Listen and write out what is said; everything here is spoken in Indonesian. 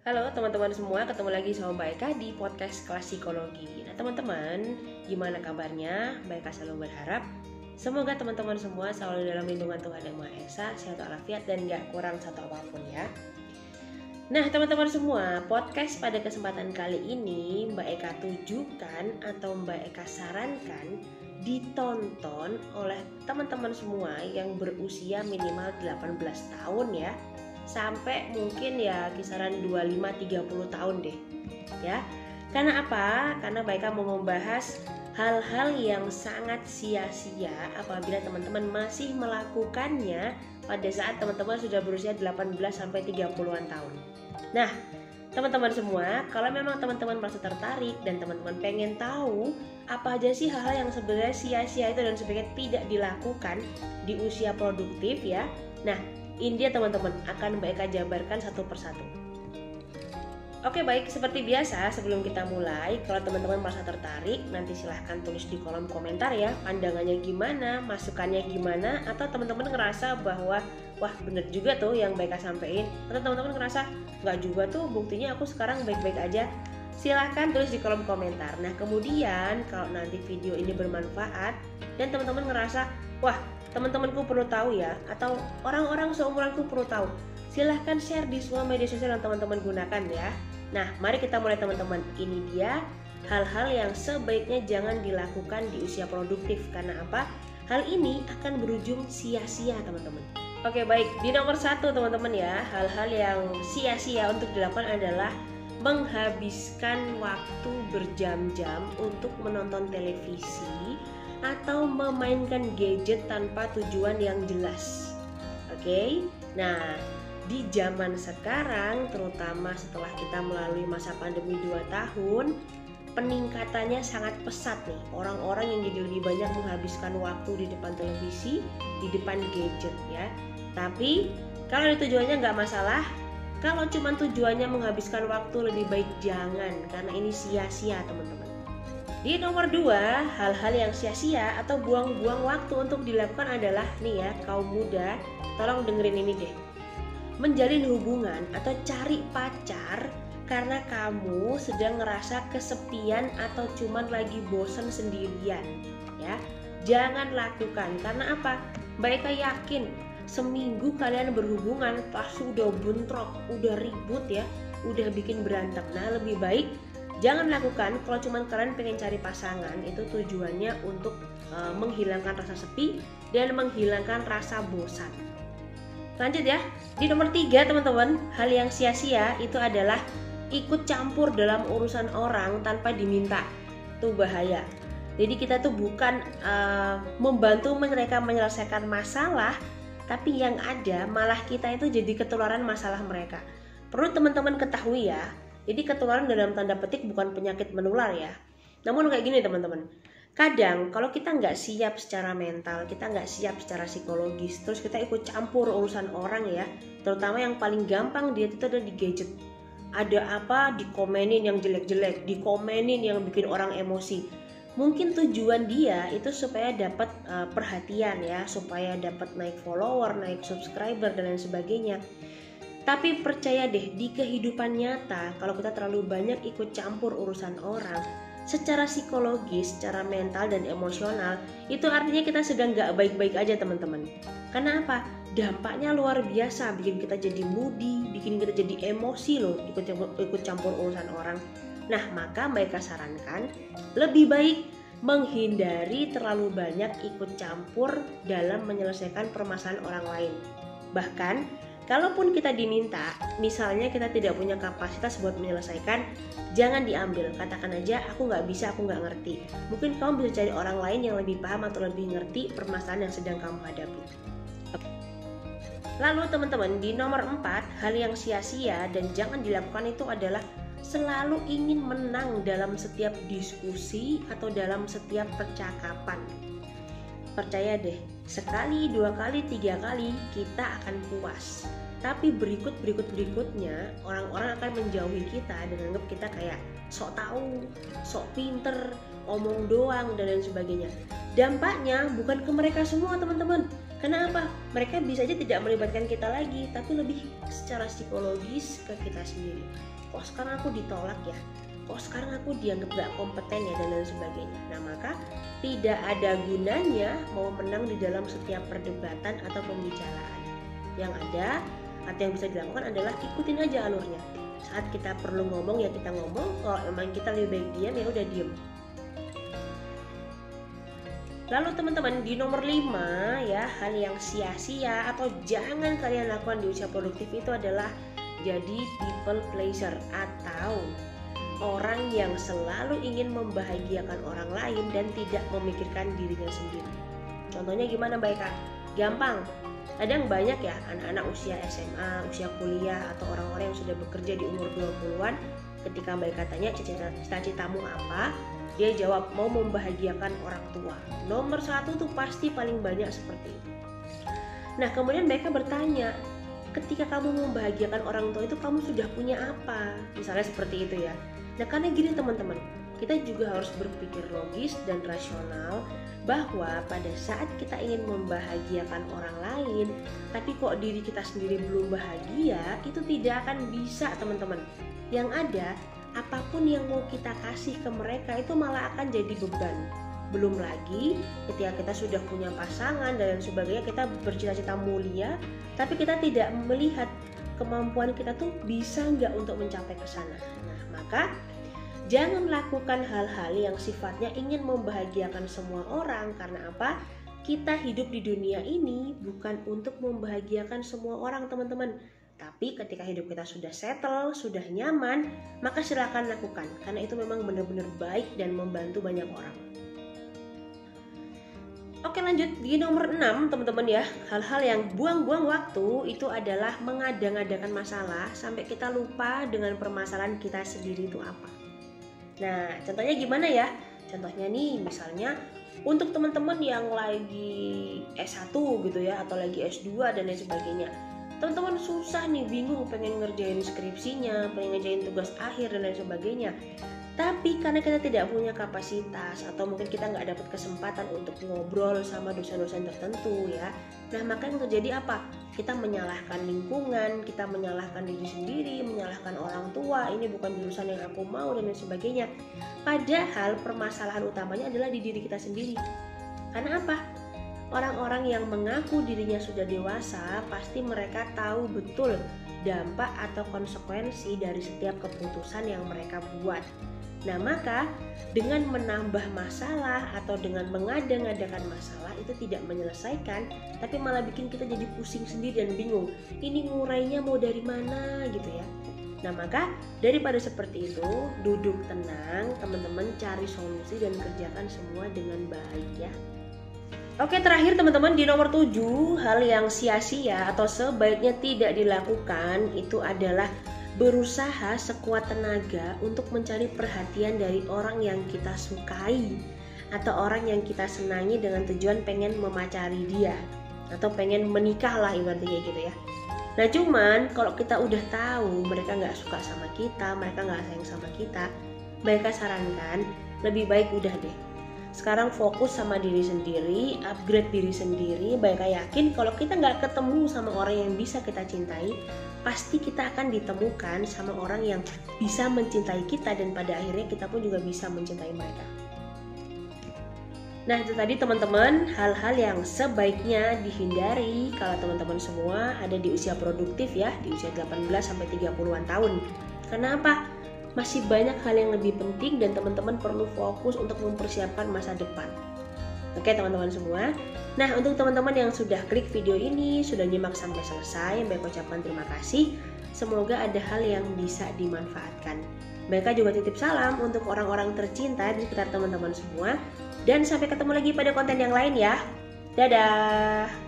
Halo teman-teman semua, ketemu lagi sama Mbak Eka di podcast Kelas Psikologi. Nah teman-teman, gimana kabarnya? Mbak Eka selalu berharap semoga teman-teman semua selalu dalam lindungan Tuhan Yang Maha Esa, sehat walafiat dan gak kurang satu apapun ya. Nah teman-teman semua, podcast pada kesempatan kali ini Mbak Eka tujukan atau Mbak Eka sarankan ditonton oleh teman-teman semua yang berusia minimal 18 tahun ya, sampai mungkin ya kisaran 25-30 tahun deh ya. Karena apa? Karena Mbak Eka mau membahas hal-hal yang sangat sia-sia apabila teman-teman masih melakukannya pada saat teman-teman sudah berusia 18-30an tahun. Nah, teman-teman semua, kalau memang teman-teman merasa tertarik dan teman-teman pengen tahu apa aja sih hal-hal yang sebenarnya sia-sia itu dan sebaiknya tidak dilakukan di usia produktif ya. Nah, ini dia teman-teman, akan Mbak Eka jabarkan satu persatu. Oke baik, seperti biasa sebelum kita mulai, kalau teman-teman merasa tertarik, nanti silahkan tulis di kolom komentar ya, pandangannya gimana, masukannya gimana, atau teman-teman ngerasa bahwa wah bener juga tuh yang Mbak Eka sampein, atau teman-teman ngerasa nggak juga tuh, buktinya aku sekarang baik-baik aja. Silahkan tulis di kolom komentar. Nah kemudian kalau nanti video ini bermanfaat dan teman-teman ngerasa wah teman-temanku perlu tahu ya, atau orang-orang seumuranku perlu tahu, silahkan share di semua media sosial yang teman-teman gunakan ya. Nah mari kita mulai teman-teman. Ini dia hal-hal yang sebaiknya jangan dilakukan di usia produktif. Karena apa? Hal ini akan berujung sia-sia teman-teman. Oke baik, di nomor 1 teman-teman ya, hal-hal yang sia-sia untuk dilakukan adalah menghabiskan waktu berjam-jam untuk menonton televisi atau memainkan gadget tanpa tujuan yang jelas. Oke, nah di zaman sekarang, terutama setelah kita melalui masa pandemi 2 tahun, peningkatannya sangat pesat nih. Orang-orang yang jadi lebih banyak menghabiskan waktu di depan televisi, di depan gadget ya. Tapi kalau tujuannya nggak masalah. Kalau cuma tujuannya menghabiskan waktu, lebih baik jangan, karena ini sia-sia teman-teman. Di nomor 2, hal-hal yang sia-sia atau buang-buang waktu untuk dilakukan adalah nih ya, kaum muda, tolong dengerin ini deh. Menjalin hubungan atau cari pacar karena kamu sedang ngerasa kesepian atau cuman lagi bosen sendirian ya. Jangan lakukan, karena apa? Mbak Eka yakin seminggu kalian berhubungan pasti udah bentrok, udah ribut ya, udah bikin berantem. Nah lebih baik jangan lakukan. Kalau cuman kalian pengen cari pasangan, itu tujuannya untuk menghilangkan rasa sepi dan menghilangkan rasa bosan. Lanjut ya, di nomor 3 teman-teman, hal yang sia-sia itu adalah ikut campur dalam urusan orang tanpa diminta. Itu bahaya. Jadi kita tuh bukan membantu mereka menyelesaikan masalah, tapi yang ada malah kita itu jadi ketularan masalah mereka. Perlu teman-teman ketahui ya, jadi ketularan dalam tanda petik bukan penyakit menular ya. Namun kayak gini teman-teman, kadang kalau kita nggak siap secara mental, kita nggak siap secara psikologis, terus kita ikut campur urusan orang ya, terutama yang paling gampang dia itu ada di gadget. Ada apa dikomenin yang jelek-jelek, dikomenin yang bikin orang emosi. Mungkin tujuan dia itu supaya dapat perhatian ya, supaya dapat naik follower, naik subscriber dan lain sebagainya. Tapi percaya deh, di kehidupan nyata kalau kita terlalu banyak ikut campur urusan orang, secara psikologis, secara mental dan emosional, itu artinya kita sedang gak baik-baik aja teman-teman. Karena apa? Dampaknya luar biasa, bikin kita jadi moody, bikin kita jadi emosi loh ikut campur urusan orang. Nah maka Mbak Eka sarankan lebih baik menghindari terlalu banyak ikut campur dalam menyelesaikan permasalahan orang lain. Bahkan kalaupun kita diminta, misalnya kita tidak punya kapasitas buat menyelesaikan, jangan diambil. Katakan aja aku nggak bisa, aku nggak ngerti. Mungkin kamu bisa cari orang lain yang lebih paham atau lebih ngerti permasalahan yang sedang kamu hadapi. Lalu teman-teman, di nomor 4, hal yang sia-sia dan jangan dilakukan itu adalah selalu ingin menang dalam setiap diskusi atau dalam setiap percakapan. Percaya deh, sekali, 2 kali, 3 kali kita akan puas. Tapi berikutnya orang-orang akan menjauhi kita dan anggap kita kayak sok tahu, sok pinter, omong doang dan lain sebagainya. Dampaknya bukan ke mereka semua teman-teman, Karena apa? Mereka bisa aja tidak melibatkan kita lagi, tapi lebih secara psikologis ke kita sendiri. Kok sekarang aku ditolak ya? Kok sekarang aku dianggap gak kompeten ya, dan lain sebagainya. Nah, maka tidak ada gunanya mau menang di dalam setiap perdebatan atau pembicaraan. Yang ada atau yang bisa dilakukan adalah ikutin aja alurnya. Saat kita perlu ngomong ya kita ngomong, kalau memang kita lebih baik diam ya udah diam. Lalu teman-teman, di nomor 5 ya, hal yang sia-sia atau jangan kalian lakukan di usia produktif itu adalah jadi people pleaser atau orang yang selalu ingin membahagiakan orang lain dan tidak memikirkan dirinya sendiri. Contohnya gimana Mbak Eka? Gampang. Kadang banyak ya anak-anak usia SMA, usia kuliah atau orang-orang yang sudah bekerja di umur 20-an, ketika Mbak Eka tanya cita-citamu apa? Dia jawab mau membahagiakan orang tua. Nomor 1 tuh pasti paling banyak seperti itu. Nah, kemudian mereka bertanya, ketika kamu membahagiakan orang tua itu kamu sudah punya apa? Misalnya seperti itu ya. Nah, karena gini teman-teman, kita juga harus berpikir logis dan rasional bahwa pada saat kita ingin membahagiakan orang lain, tapi kok diri kita sendiri belum bahagia, itu tidak akan bisa teman-teman. Yang ada, apapun yang mau kita kasih ke mereka itu malah akan jadi beban. Belum lagi ketika kita sudah punya pasangan dan sebagainya, kita bercita-cita mulia, tapi kita tidak melihat kemampuan kita tuh bisa nggak untuk mencapai ke sana. Nah, maka jangan melakukan hal-hal yang sifatnya ingin membahagiakan semua orang. Karena apa? Kita hidup di dunia ini bukan untuk membahagiakan semua orang teman-teman. Tapi ketika hidup kita sudah settle, sudah nyaman, maka silakan lakukan. Karena itu memang benar-benar baik dan membantu banyak orang. Oke, lanjut di nomor 6 teman-teman ya. Hal-hal yang buang-buang waktu itu adalah mengada-ngadakan masalah sampai kita lupa dengan permasalahan kita sendiri itu apa. Nah, contohnya gimana ya? Contohnya nih, misalnya untuk teman-teman yang lagi S1 gitu ya, atau lagi S2 dan lain sebagainya. Teman-teman susah nih, bingung pengen ngerjain skripsinya, pengen ngerjain tugas akhir dan lain sebagainya. Tapi karena kita tidak punya kapasitas atau mungkin kita nggak dapat kesempatan untuk ngobrol sama dosen-dosen tertentu ya. Nah, maka yang terjadi apa? Kita menyalahkan lingkungan, kita menyalahkan diri sendiri, menyalahkan orang tua, ini bukan jurusan yang aku mau dan lain sebagainya. Padahal permasalahan utamanya adalah di diri kita sendiri. Karena apa? Orang-orang yang mengaku dirinya sudah dewasa, pasti mereka tahu betul dampak atau konsekuensi dari setiap keputusan yang mereka buat. Nah, maka dengan menambah masalah atau dengan mengada-ngadakan masalah itu tidak menyelesaikan, tapi malah bikin kita jadi pusing sendiri dan bingung. Ini ngurainya mau dari mana gitu ya. Nah, maka daripada seperti itu, duduk tenang, teman-teman cari solusi dan kerjakan semua dengan baik ya. Oke, terakhir teman-teman di nomor 7, hal yang sia-sia atau sebaiknya tidak dilakukan itu adalah berusaha sekuat tenaga untuk mencari perhatian dari orang yang kita sukai atau orang yang kita senangi dengan tujuan pengen memacari dia atau pengen menikah lah ibaratnya gitu ya. Nah, cuman kalau kita udah tahu mereka nggak suka sama kita, mereka nggak sayang sama kita, mereka sarankan lebih baik udah deh. Sekarang fokus sama diri sendiri, upgrade diri sendiri. Mereka yakin kalau kita nggak ketemu sama orang yang bisa kita cintai, pasti kita akan ditemukan sama orang yang bisa mencintai kita dan pada akhirnya kita pun juga bisa mencintai mereka. Nah, itu tadi teman-teman hal-hal yang sebaiknya dihindari kalau teman-teman semua ada di usia produktif ya, di usia 18-30an tahun. Kenapa? Masih banyak hal yang lebih penting dan teman-teman perlu fokus untuk mempersiapkan masa depan. Oke teman-teman semua. Nah, untuk teman-teman yang sudah klik video ini, sudah nyimak sampai selesai, Mbak ucapkan terima kasih. Semoga ada hal yang bisa dimanfaatkan. Mbak juga titip salam untuk orang-orang tercinta di sekitar teman-teman semua. Dan sampai ketemu lagi pada konten yang lain ya. Dadah!